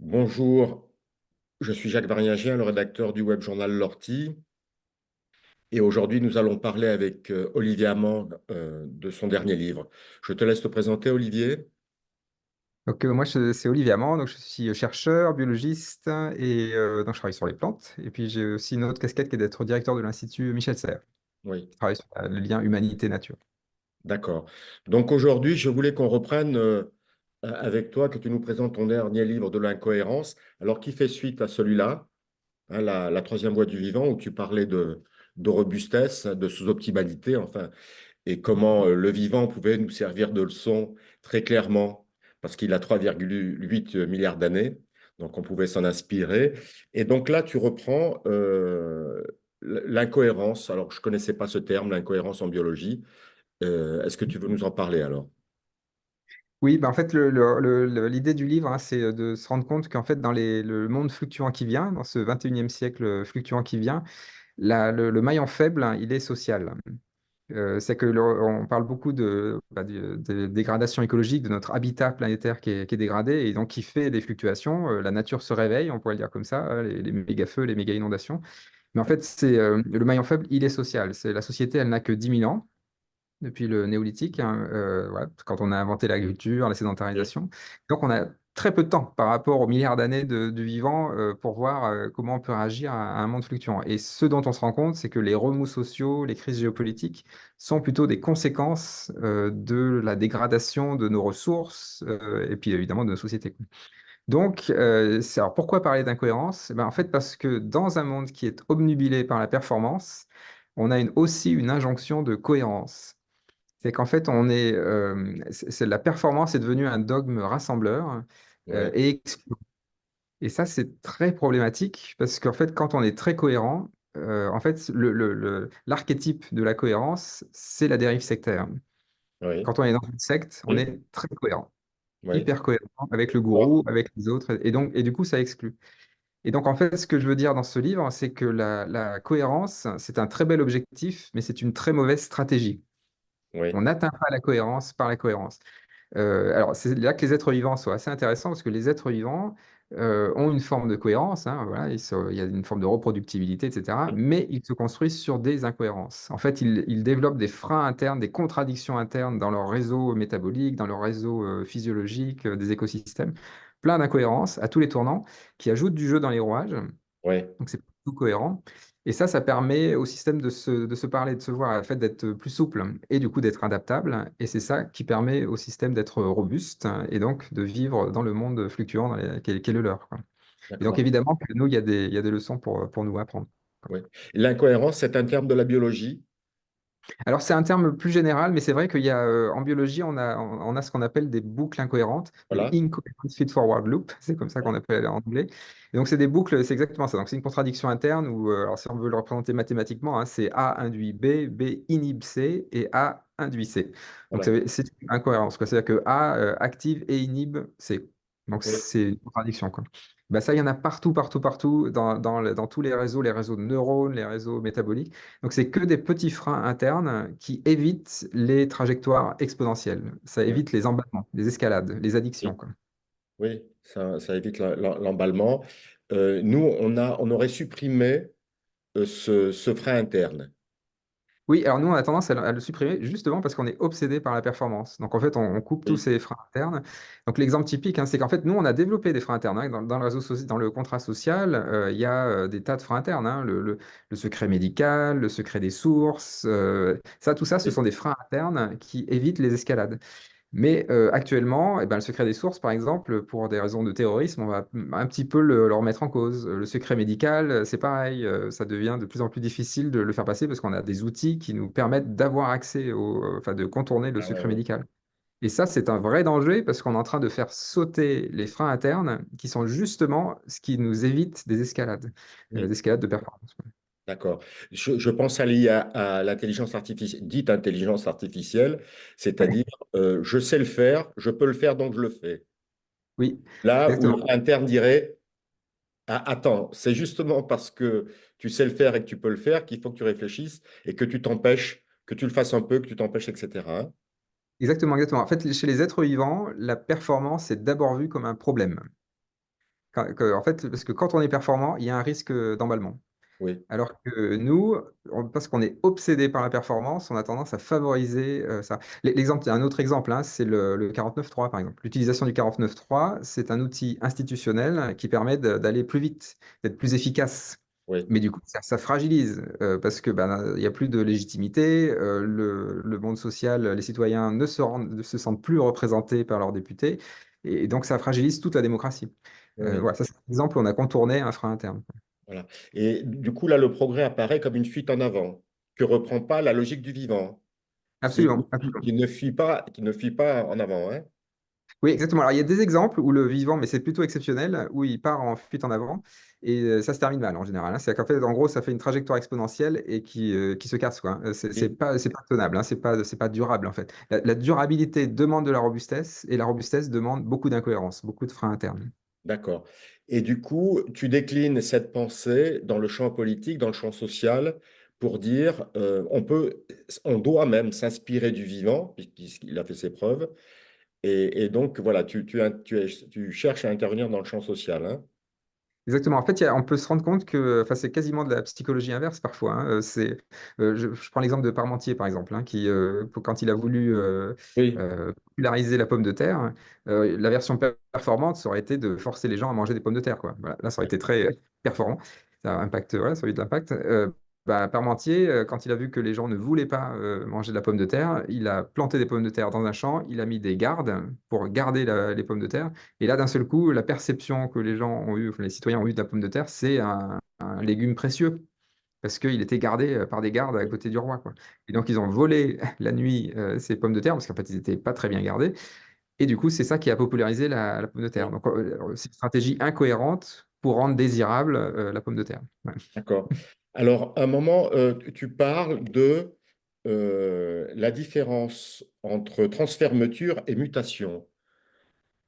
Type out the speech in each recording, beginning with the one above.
Bonjour, je suis Jacques Variagien, le rédacteur du web journal L'Ortie. Et aujourd'hui, nous allons parler avec Olivier Amand de son dernier livre. Je te laisse te présenter, Olivier. Moi, c'est Olivier Amand, donc je suis chercheur, biologiste et donc je travaille sur les plantes. Et puis j'ai aussi une autre casquette qui est d'être directeur de l'Institut Michel Serres, Oui, qui travaille sur le lien humanité-nature. d'accord. Donc aujourd'hui, je voulais qu'on reprenne avec toi, que tu nous présentes ton dernier livre de l'incohérence, alors qui fait suite à celui-là, hein, la troisième voie du vivant, où tu parlais de robustesse, de sous-optimalité, enfin, et comment le vivant pouvait nous servir de leçon très clairement, parce qu'il a 3,8 milliards d'années, donc on pouvait s'en inspirer. Et donc là, tu reprends l'incohérence. Alors, je ne connaissais pas ce terme, l'incohérence en biologie. Est-ce que tu veux nous en parler alors? Oui, en fait, l'idée du livre, hein, c'est de se rendre compte qu'en fait, dans le monde fluctuant qui vient, dans ce 21e siècle fluctuant qui vient, le maillon faible, hein, il est social. C'est que on parle beaucoup de dégradation écologique, de notre habitat planétaire qui est dégradé et donc qui fait des fluctuations. La nature se réveille, on pourrait le dire comme ça, hein, les méga-feux, les méga-inondations. Mais en fait, le maillon faible, il est social. C'est la société, elle n'a que 10 000 ans depuis le néolithique, hein, voilà, quand on a inventé l'agriculture, la Oui, sédentarisation. Donc, on a très peu de temps par rapport aux milliards d'années du vivant pour voir comment on peut réagir à un monde fluctuant. Et ce dont on se rend compte, c'est que les remous sociaux, les crises géopolitiques sont plutôt des conséquences de la dégradation de nos ressources et puis évidemment de nos sociétés. Donc, alors pourquoi parler d'incohérence? Eh ben, en fait, parce que dans un monde qui est obnubilé par la performance, on a aussi une injonction de cohérence. C'est qu'en fait, la performance est devenue un dogme rassembleur oui, et excluant. Et ça, c'est très problématique parce qu'en fait, quand on est très cohérent, en fait, l'archétype de la cohérence, c'est la dérive sectaire. oui, Quand on est dans une secte, on oui, est très cohérent, oui. hyper cohérent avec le D'accord. gourou, avec les autres, et du coup, ça exclut. Et donc, en fait, ce que je veux dire dans ce livre, c'est que la cohérence, c'est un très bel objectif, mais c'est une très mauvaise stratégie. On Oui, n'atteint pas la cohérence par la cohérence. Alors, c'est là que les êtres vivants sont assez intéressants parce que les êtres vivants ont une forme de cohérence, hein, voilà, il y a une forme de reproductibilité, etc. oui, Mais ils se construisent sur des incohérences. En fait, ils développent des freins internes, des contradictions internes dans leur réseau métabolique, dans leur réseau physiologique, des écosystèmes, plein d'incohérences à tous les tournants qui ajoutent du jeu dans les rouages. oui, Donc, c'est pas tout cohérent. Et ça permet au système de se parler, de se voir, en fait, d'être plus souple et du coup d'être adaptable. Et c'est ça qui permet au système d'être robuste et donc de vivre dans le monde fluctuant qui est le leur, quoi. Et donc, d'accord. évidemment, que nous, il y a des leçons pour nous apprendre. Oui. L'incohérence, c'est un terme de la biologie. Alors, c'est un terme plus général, mais c'est vrai qu'il y a, en biologie, on a ce qu'on appelle des boucles incohérentes, des Voilà. incoherent feed-forward loop, c'est comme ça qu'on Oui, appelle en anglais. Et donc, c'est des boucles, c'est exactement ça. Donc, c'est une contradiction interne où, alors, si on veut le représenter mathématiquement, hein, c'est A induit B, B inhibe C et A induit C. Donc, voilà. c'est une incohérence, quoi. C'est-à-dire que A active et inhibe C. Donc, Oui, c'est une contradiction, quoi. Ben, ça, il y en a partout, partout, partout, dans tous les réseaux de neurones, les réseaux métaboliques. Donc, c'est que des petits freins internes qui évitent les trajectoires exponentielles. Ça oui, évite les emballements, les escalades, les addictions, oui. quoi. Oui, ça évite l'emballement. Nous, on aurait supprimé ce frein interne. Oui, alors nous, on a tendance à le supprimer justement parce qu'on est obsédé par la performance. Donc, en fait, on coupe tous Oui, ces freins internes. Donc, l'exemple typique, hein, c'est qu'en fait, nous, on a développé des freins internes, hein. Dans le réseau dans le contrat social, il y a des tas de freins internes, hein. Le secret médical, le secret des sources, tout ça, ce oui, sont des freins internes qui évitent les escalades. Mais actuellement, eh ben, le secret des sources, par exemple, pour des raisons de terrorisme, on va un petit peu le remettre en cause. Le secret médical, c'est pareil, ça devient de plus en plus difficile de le faire passer parce qu'on a des outils qui nous permettent d'avoir accès enfin, de contourner le ah ouais, secret ouais. médical. Et ça, c'est un vrai danger parce qu'on est en train de faire sauter les freins internes qui sont justement ce qui nous évite des Oui, escalades de performance. d'accord. Je pense à à l'intelligence artificielle, dite intelligence artificielle, c'est-à-dire je sais le faire, je peux le faire, donc je le fais. Oui, Là où le exactement. frein interne dirait, ah, attends, c'est justement parce que tu sais le faire et que tu peux le faire qu'il faut que tu réfléchisses et que tu t'empêches, que tu le fasses un peu, que tu t'empêches, etc., hein. Exactement, exactement. En fait, chez les êtres vivants, la performance est d'abord vue comme un problème. En fait, parce que quand on est performant, il y a un risque d'emballement. Oui, Alors que nous, parce qu'on est obsédé par la performance, on a tendance à favoriser ça. Un autre exemple, hein, c'est le 49.3, par exemple. L'utilisation du 49.3, c'est un outil institutionnel qui permet d'aller plus vite, d'être plus efficace. oui, Mais du coup, ça fragilise parce que ben, il n'y a plus de légitimité, le monde social, les citoyens ne se sentent plus représentés par leurs députés, et donc ça fragilise toute la démocratie. oui. Voilà, ça c'est un exemple où on a contourné un frein interne. Voilà. Et du coup, là, le progrès apparaît comme une fuite en avant, que reprend pas la logique du vivant, Absolument, absolument. qui ne fuit pas en avant, hein. Oui, exactement. Alors, il y a des exemples où le vivant, mais c'est plutôt exceptionnel, où il part en fuite en avant, et ça se termine mal en général, hein. C'est-à-dire qu'en fait, en gros, ça fait une trajectoire exponentielle et qui se casse, quoi. Et C'est pas tenable, hein. C'est pas durable, en fait. La durabilité demande de la robustesse, et la robustesse demande beaucoup d'incohérence, beaucoup de freins internes. d'accord. Et du coup, tu déclines cette pensée dans le champ politique, dans le champ social, pour dire on doit même s'inspirer du vivant, puisqu'il a fait ses preuves. Et donc, voilà, tu cherches à intervenir dans le champ social, hein. Exactement. En fait, on peut se rendre compte que enfin, c'est quasiment de la psychologie inverse parfois, hein. Je prends l'exemple de Parmentier, par exemple, hein, quand il a voulu Oui, populariser la pomme de terre, la version performante, ça aurait été de forcer les gens à manger des pommes de terre, quoi. Voilà. Là, ça aurait été très performant. Ça a voilà, ça a eu de l'impact. Bah, Parmentier, quand il a vu que les gens ne voulaient pas manger de la pomme de terre, il a planté des pommes de terre dans un champ, il a mis des gardes pour garder les pommes de terre. Et là, d'un seul coup, la perception que les gens ont eu, enfin, les citoyens ont eu de la pomme de terre, c'est un légume précieux, parce qu'il était gardé par des gardes à oui, côté du roi, quoi. Et donc, ils ont volé la nuit ces pommes de terre, parce qu'en fait, ils n'étaient pas très bien gardés. Et du coup, c'est ça qui a popularisé la pomme de terre. oui, Donc, c'est une stratégie incohérente pour rendre désirable la pomme de terre. Ouais. d'accord. Alors, à un moment, tu parles de la différence entre transfermeture et mutation.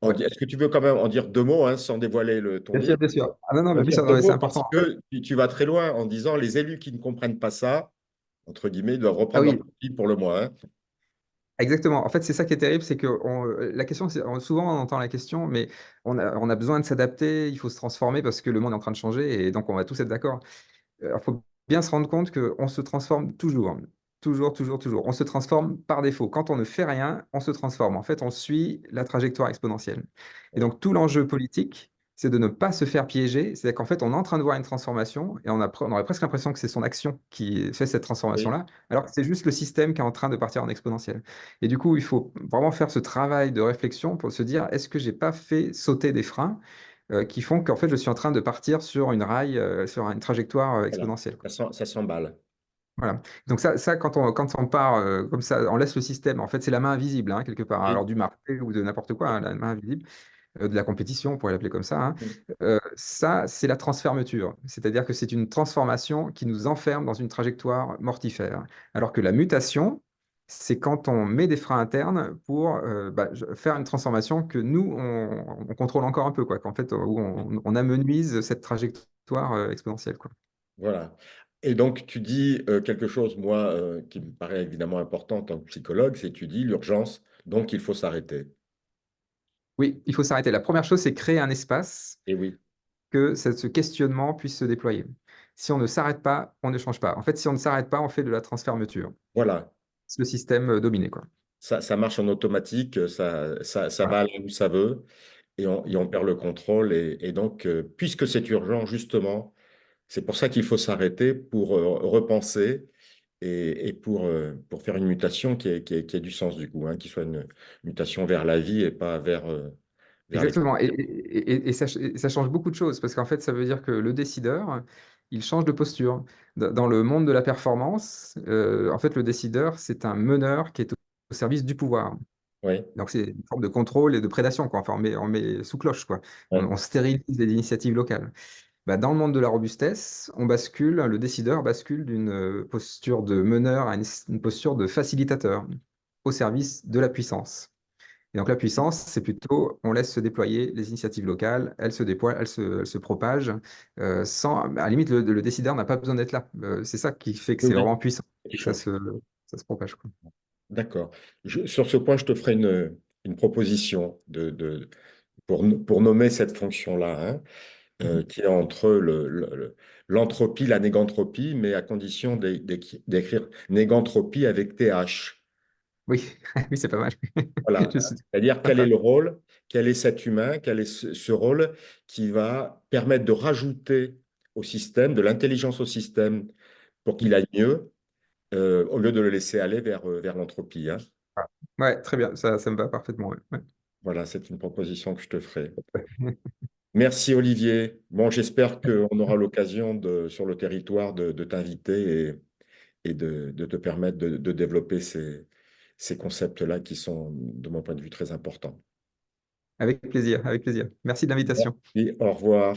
Ouais. Est-ce que tu veux quand même en dire deux mots, hein, sans dévoiler ton Bien sûr, livre? bien sûr. Ah non, non, En mais bien dire sûr, deux non, mais c'est mots parce important. que tu vas très loin en disant les élus qui ne comprennent pas ça, entre guillemets, doivent Ah reprendre leur oui, parti pour le moins, hein. exactement. En fait, c'est ça qui est terrible, c'est que la question, souvent on entend la question, mais on a besoin de s'adapter, il faut se transformer parce que le monde est en train de changer et donc on va tous être d'accord. Il faut bien se rendre compte qu'on se transforme toujours. Toujours, toujours, toujours. On se transforme par défaut. Quand on ne fait rien, on se transforme. En fait, on suit la trajectoire exponentielle. Et Oui, donc, tout l'enjeu politique, c'est de ne pas se faire piéger. C'est-à-dire qu'en fait, on est en train de voir une transformation et on aurait presque l'impression que c'est son action qui fait cette oui, transformation-là, alors que c'est juste le système qui est en train de partir en exponentiel. Et du coup, il faut vraiment faire ce travail de réflexion pour se dire, est-ce que j'ai pas fait sauter des freins qui font qu'en fait, je suis en train de partir sur une rail, sur une trajectoire voilà, exponentielle, quoi. ça s'emballe. Voilà. Donc quand on part comme ça, on laisse le système. En fait, c'est la main invisible, hein, quelque part. Alors Oui, du marché ou de n'importe quoi, hein, la main invisible, de la compétition, on pourrait l'appeler comme ça, hein. oui, Ça, c'est la transfermeture. C'est-à-dire que c'est une transformation qui nous enferme dans une trajectoire mortifère. Alors que la mutation, c'est quand on met des freins internes pour faire une transformation que nous, on contrôle encore un peu, quoi. Qu'en fait, où oui. on amenuise cette trajectoire exponentielle, quoi. Voilà. Et donc, tu dis quelque chose, moi, qui me paraît évidemment important en tant que psychologue, c'est tu dis l'urgence, donc il faut s'arrêter. Oui, il faut s'arrêter. La première chose, c'est créer un espace Et oui, que ce questionnement puisse se déployer. Si on ne s'arrête pas, on ne change pas. En fait, si on ne s'arrête pas, on fait de la transfermeture. voilà. C'est le système dominé, quoi. Ça marche en automatique, ça Voilà. va là où ça veut, et on perd le contrôle. Et donc, puisque c'est urgent, justement, c'est pour ça qu'il faut s'arrêter pour repenser et pour faire une mutation qui ait du sens, du coup, hein, qui soit une mutation vers la vie et pas vers les... Exactement. Et ça change beaucoup de choses parce qu'en fait, ça veut dire que le décideur, il change de posture. Dans le monde de la performance, en fait, le décideur, c'est un meneur qui est au service du pouvoir. Oui, Donc, c'est une forme de contrôle et de prédation, quoi. Enfin, on met sous cloche, quoi. oui, On stérilise les initiatives locales. Bah, dans le monde de la robustesse, le décideur bascule d'une posture de meneur à une posture de facilitateur au service de la puissance. Et donc la puissance, c'est plutôt, on laisse se déployer les initiatives locales, elles se déploient, elles se propagent, à la limite, le décideur n'a pas besoin d'être là. C'est ça qui fait que oui, c'est oui, vraiment puissant, quelque que chose. ça se propage, quoi. D'accord. Sur ce point, je te ferai une proposition pour nommer cette fonction-là, hein, Mhm. qui est entre l'entropie, la négantropie, mais à condition d'écrire négantropie avec TH. Oui, oui, c'est pas mal. Voilà. Je suis C'est-à-dire quel est sympa. le rôle, quel est cet humain, quel est ce rôle qui va permettre de rajouter au système, de l'intelligence au système pour qu'il aille mieux, au lieu de le laisser aller vers l'entropie, hein. Ouais, très bien, ça me va parfaitement. Ouais. Ouais. Voilà, c'est une proposition que je te ferai. Merci Olivier. Bon, j'espère qu'on aura l'occasion sur le territoire de t'inviter et de te permettre de développer ces concepts-là qui sont, de mon point de vue, très importants. Avec plaisir, avec plaisir. Merci de l'invitation. Merci, au revoir.